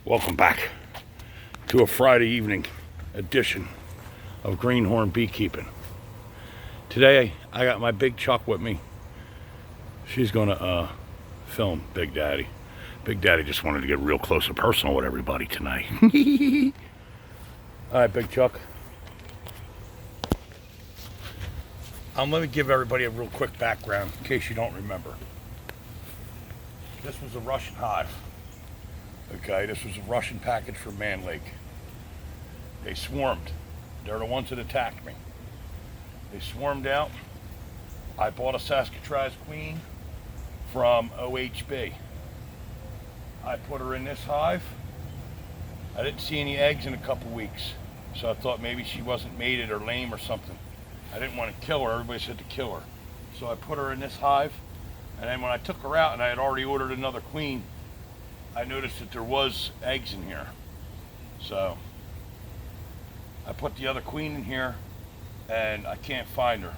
Welcome back to a Friday evening edition of Greenhorn Beekeeping. Today I got my Big Chuck with me. She's gonna film Big Daddy. Big Daddy just wanted to get real close and personal with everybody tonight. Alright, Big Chuck. Let me give everybody a real quick background in case you don't remember. This was a Russian hive. Okay, this was a Russian package from Man Lake. They swarmed. They're the ones that attacked me. They swarmed out. I bought a Saskatraz queen from OHB. I put her in this hive. I didn't see any eggs in a couple weeks, so I thought maybe she wasn't mated or lame or something. I didn't want to kill her. Everybody said to kill her. So I put her in this hive, and then when I took her out and I had already ordered another queen, I noticed that there was eggs in here. So I put the other queen in here and I can't find her.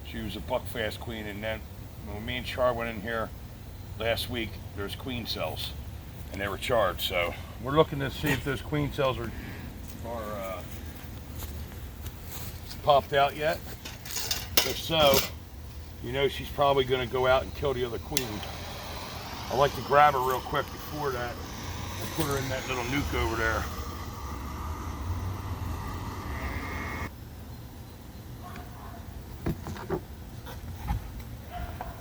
She was a buckfast queen, and then when me and Char went in here last week, there's queen cells and they were charred. So we're looking to see if those queen cells are popped out yet. If so, you know she's probably going to go out and kill the other queen. I like to grab her real quick before that and put her in that little nuke over there.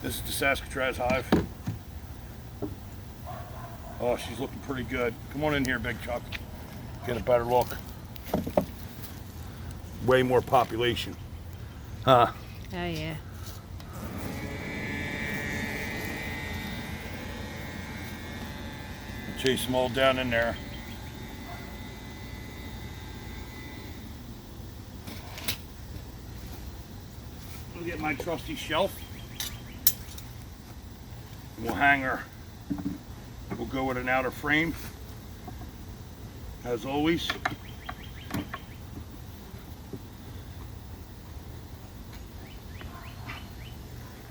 This is the Saskatraz hive. Oh, she's looking pretty good. Come on in here, Big Chuck. Get a better look. Way more population. Huh? Oh yeah. Chase them all down in there. We'll get my trusty shelf. We'll hang her. We'll go with an outer frame, as always.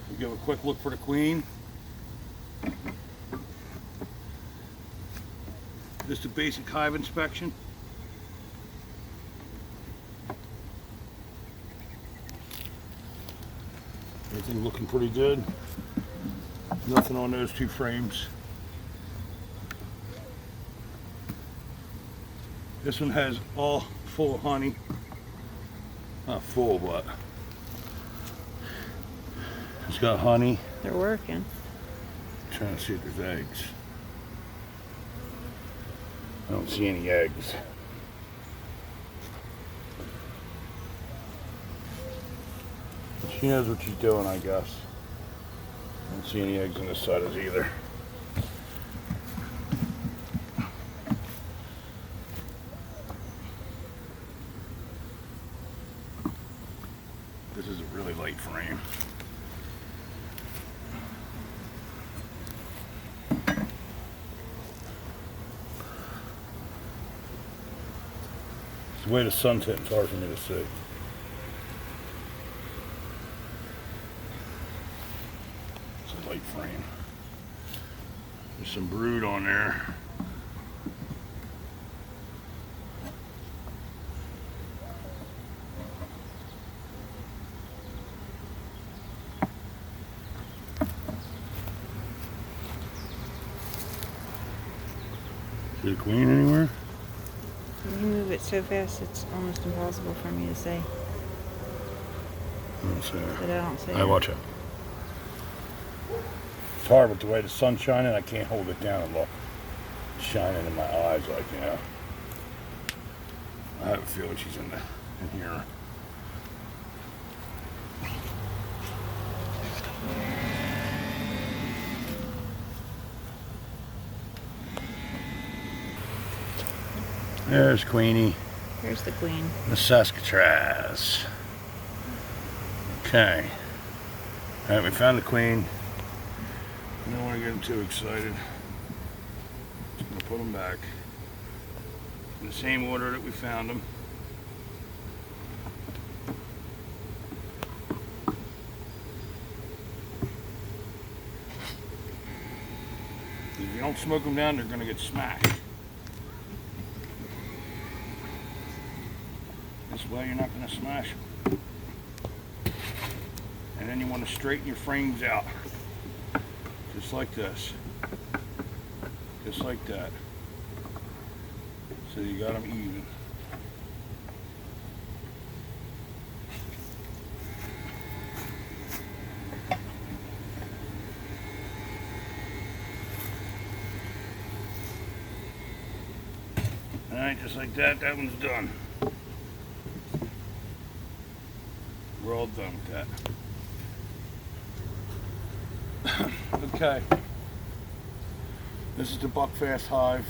We'll give a quick look for the queen. Just a basic hive inspection. Everything looking pretty good. Nothing on those two frames. This one has all full of honey. Not full, but it's got honey. They're working. I'm trying to see if there's eggs. I don't see any eggs. She knows what she's doing, I guess. I don't see any eggs on this side either. This is a really light frame. The way the sun's hitting, it's hard for me to see. It's a light frame. There's some brood on there. See the queen anywhere? You move it so fast it's almost impossible for me to say. I don't see her. But I don't see I her. watch it. It's hard with the way the sun's shining. I can't hold it down and look. It's shining in my eyes, like, you know. I have a feeling she's in here. There's Queenie. Here's the queen. The Saskatraz. Okay. Alright, we found the queen. I don't want to get them too excited. Just going to put them back in the same order that we found them. If you don't smoke them down, they're going to get smashed. This way you're not going to smash them. And then you want to straighten your frames out. Just like this. Just like that. So you got them even. Alright, just like that, that one's done. We're all done with that. Okay. This is the Buckfast hive.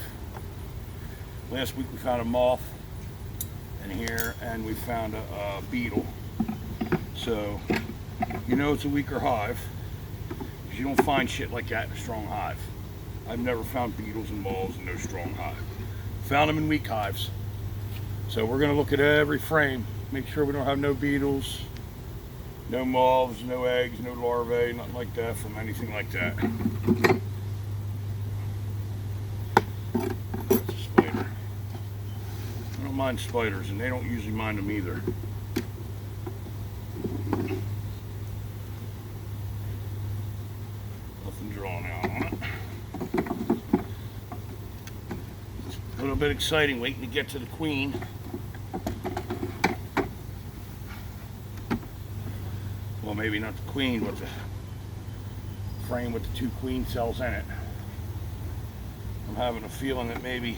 Last week we found a moth in here and we found a beetle. So, you know it's a weaker hive because you don't find shit like that in a strong hive. I've never found beetles and moths in no strong hive. Found them in weak hives. So we're going to look at every frame, make sure we don't have no beetles, no moths, no eggs, no larvae, nothing like that from anything like that. That's a spider. I don't mind spiders, and they don't usually mind them either. Nothing drawn out on it. A little bit exciting waiting to get to the queen. Well, maybe not the queen, but the frame with the 2 queen cells in it. I'm having a feeling that maybe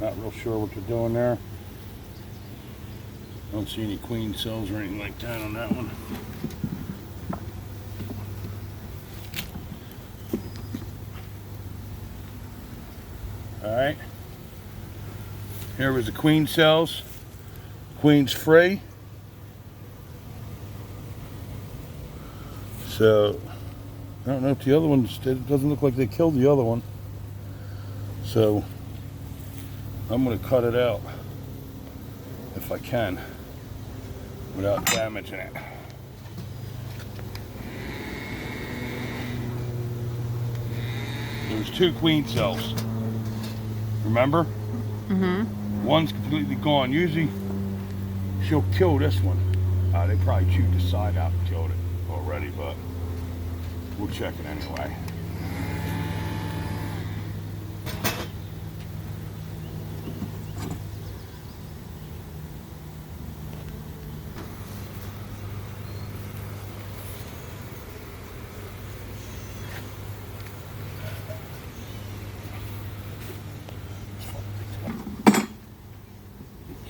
not real sure what they're doing there. Don't see any queen cells or anything like that on that one. Alright. Here was the queen cells. Queen's free. So, I don't know if the other ones did. It doesn't look like they killed the other one. So, I'm going to cut it out if I can without damaging it. There's 2 queen cells. Remember? Mm-hmm. One's completely gone. Usually she'll kill this one. They probably chewed the side out and killed it already, but we'll check it anyway.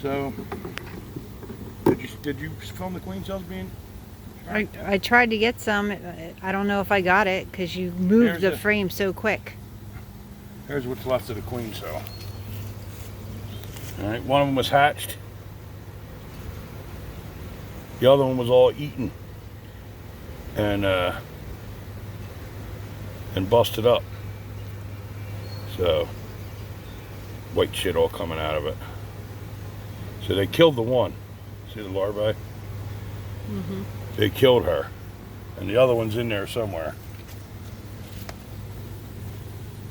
So, did you film the queen cells being? I tried to get some. I don't know if I got it because you moved the frame so quick. Here's what's left of the queen cell. All right, one of them was hatched. The other one was all eaten and busted up. So, white shit all coming out of it. So they killed the one. See the larvae? Mm-hmm. They killed her. And the other one's in there somewhere.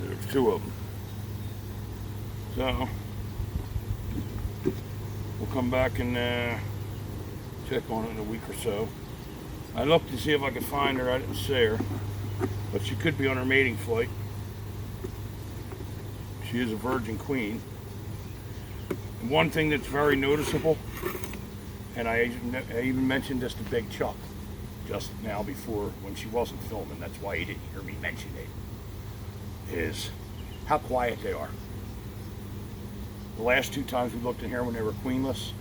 There's 2 of them. So, we'll come back and check on it in a week or so. I looked to see if I could find her. I didn't see her. But she could be on her mating flight. She is a virgin queen. And one thing that's very noticeable, and I even mentioned this to Big Chuck just now before when she wasn't filming, that's why he didn't hear me mention it, is how quiet they are. The last 2 times we looked in here when they were queenless,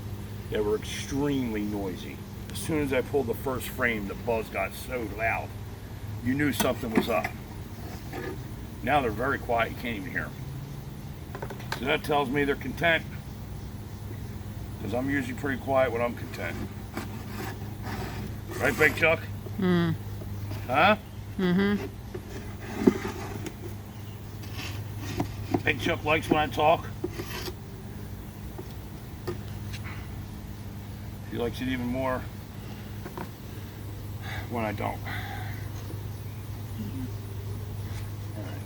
they were extremely noisy. As soon as I pulled the first frame, the buzz got so loud, you knew something was up. Now they're very quiet, you can't even hear them. So that tells me they're content. Because I'm usually pretty quiet when I'm content. Right, Big Chuck? Mm. Huh? Mm-hmm. Big Chuck likes when I talk. He likes it even more when I don't. Alright.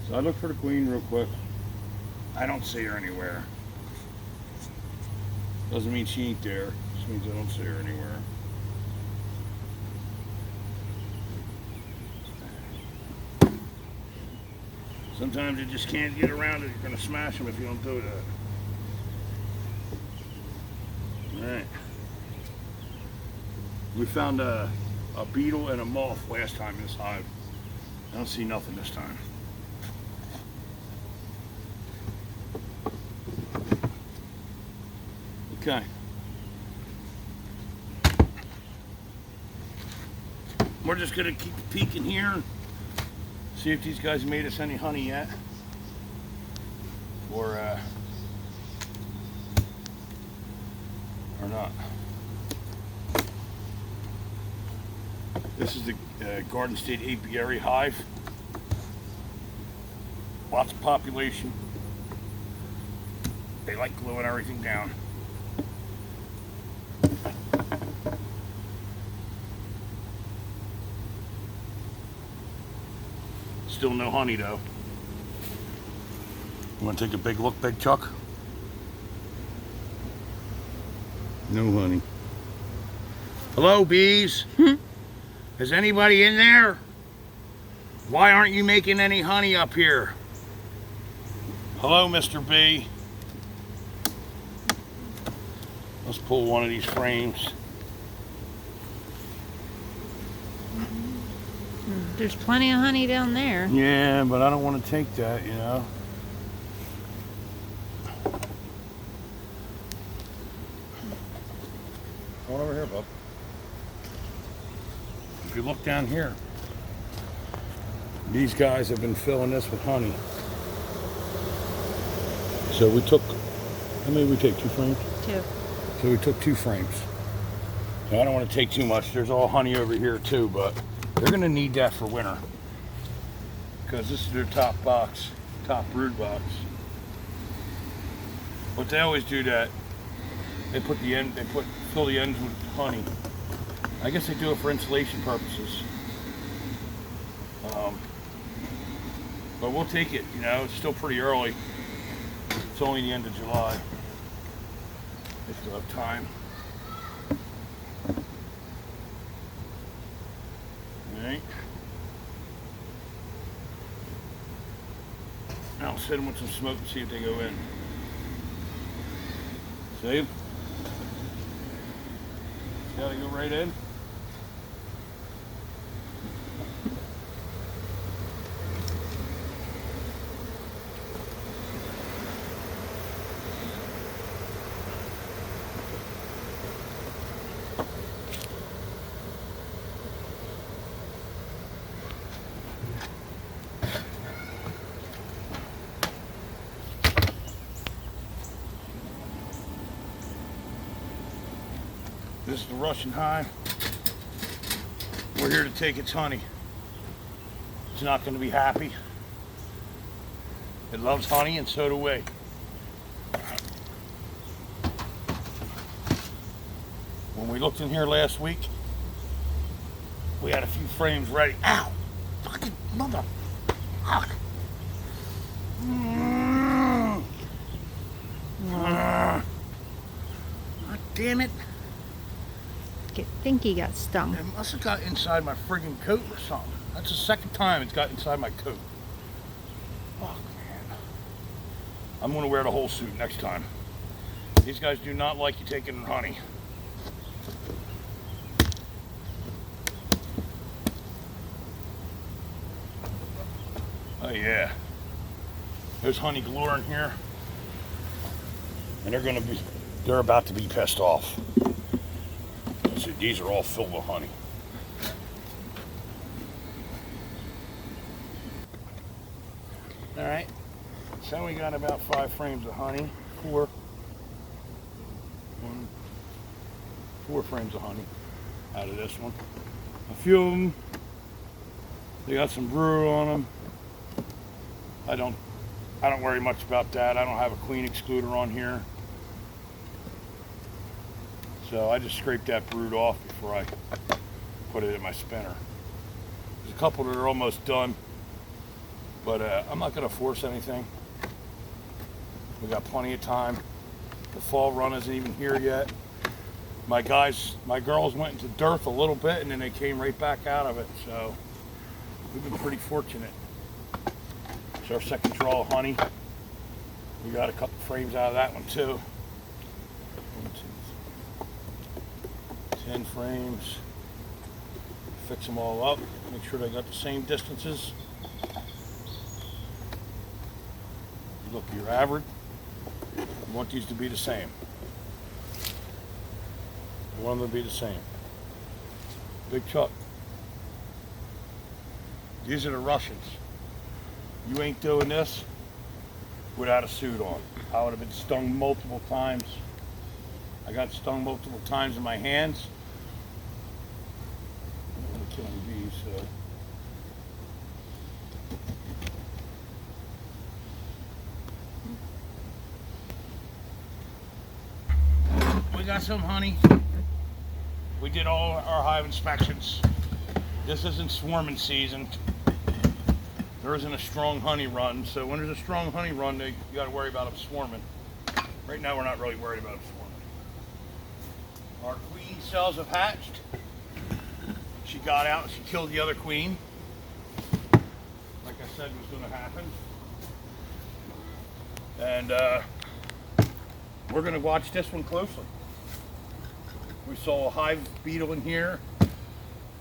So I look for the queen real quick. I don't see her anywhere. Doesn't mean she ain't there. Just means I don't see her anywhere. Sometimes you just can't get around it. You're gonna smash them if you don't do that. Alright. We found a beetle and a moth last time in this hive. I don't see nothing this time. Okay. We're just gonna keep peeking here and see if these guys made us any honey yet. Or not. This is the Garden State Apiary hive. Lots of population. They like gluing everything down. Still no honey though. You want to take a big look, Big Chuck? No honey. Hello, bees. Is anybody in there? Why aren't you making any honey up here? Hello, Mr. Bee. Let's pull one of these frames. There's plenty of honey down there. Yeah, but I don't want to take that, you know. Come on over here, bub. If you look down here, these guys have been filling this with honey. So we took, how many did we take? 2 frames? 2. So we took 2 frames. Now, I don't want to take too much. There's all honey over here too, but they're going to need that for winter. Because this is their top box, top brood box. But they always do that. They put the end, fill the ends with honey. I guess they do it for insulation purposes. But we'll take it, you know, it's still pretty early. It's only the end of July. They still have time. Alright. Now I'll set them with some smoke and see if they go in. See? Gotta go right in. This is the Russian hive. We're here to take its honey. It's not going to be happy. It loves honey, and so do we. When we looked in here last week, we had a few frames ready. Ow! Fucking mother! Fuck! God damn it! I think he got stung. It must have got inside my friggin' coat or something. That's the second time it's got inside my coat. Oh, man. I'm gonna wear the whole suit next time. These guys do not like you taking honey. Oh yeah. There's honey galore in here. And they're about to be pissed off. See, these are all filled with honey. All right, so we got about 5 frames of honey. 4 frames of honey out of this one. A few of them, they got some brewer on them. I don't I don't worry much about that. I don't have a queen excluder on here. So I just scrape that brood off before I put it in my spinner. There's a couple that are almost done, but I'm not going to force anything. We got plenty of time. The fall run isn't even here yet. My girls went into dearth a little bit and then they came right back out of it. So we've been pretty fortunate. It's our second draw of honey. We got a couple frames out of that one too. 1, 2, 3, 10 frames. Fix them all up. Make sure they got the same distances. Look, your average. You want these to be the same. You want them to be the same. Big Chuck. These are the Russians. You ain't doing this without a suit on. I would have been stung multiple times. I got stung multiple times in my hands. I'm killing bees, so. We got some honey. We did all our hive inspections. This isn't swarming season. There isn't a strong honey run, so when there's a strong honey run, you got to worry about them swarming. Right now, we're not really worried about them swarming. Our queen cells have hatched. She got out and she killed the other queen. Like I said was going to happen. And we're going to watch this one closely. We saw a hive beetle in here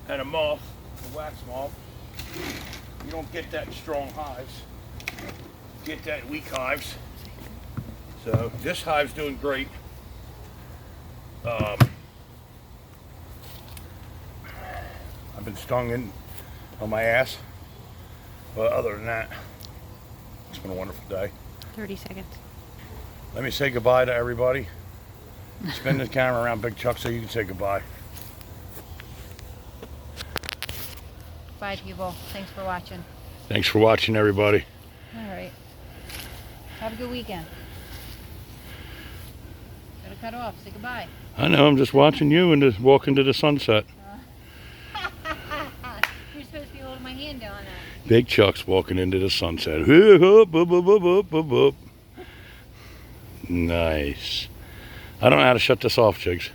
and a moth, a wax moth. You don't get that in strong hives. You get that in weak hives. So this hive's doing great. I've been stung in on my ass. But other than that, it's been a wonderful day. 30 seconds. Let me say goodbye to everybody. Spin the camera around Big Chuck so you can say goodbye. Bye, people. Thanks for watching. Thanks for watching, everybody. All right. Have a good weekend. Gotta cut off. Say goodbye. I know, I'm just watching you and just walk into the sunset. You're supposed to be holding my hand down there. Big Chuck's walking into the sunset. Whoop, whoop, whoop, whoop, whoop, whoop. Nice. I don't know how to shut this off, Jigs.